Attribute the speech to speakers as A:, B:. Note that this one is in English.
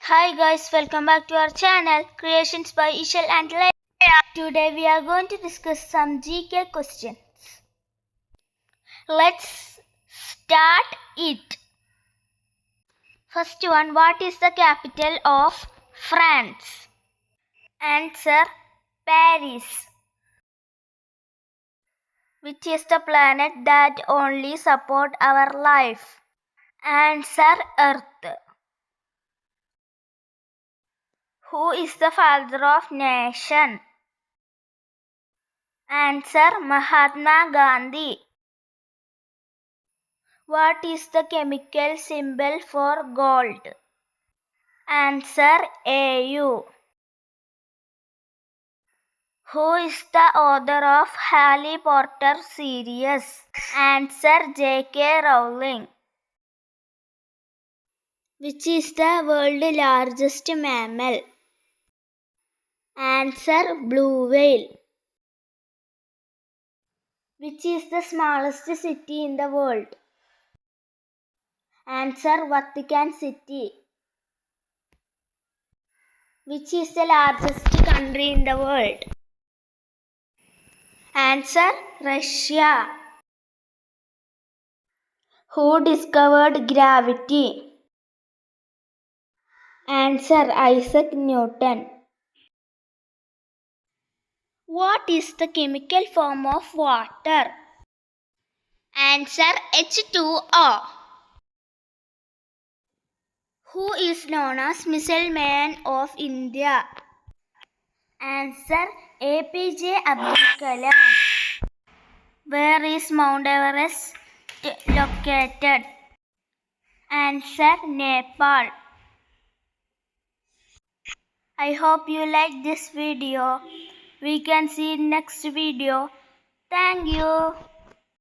A: Hi guys, welcome back to our channel Creations by Ishal and Leia. Today we are going to discuss some GK questions. Let's start it. First one, what is the capital of France? Answer, Paris. Which is the planet that only support our life? Answer, Earth. Who is the father of nation? Answer, Mahatma Gandhi. What is the chemical symbol for gold? Answer, Au. Who is the author of Harry Potter series? Answer, J.K. Rowling. Which is the world's largest mammal? Answer, blue whale. Which is the smallest city in the world? Answer, Vatican City. Which is the largest country in the world? Answer, Russia. Who discovered gravity? Answer, Isaac Newton. What is the chemical form of water? Answer, H2O. Who is known as Missile Man of India? Answer, APJ Abdul Kalam. Where is Mount Everest located? Answer, Nepal. I hope you like this video. We can see next video. Thank you.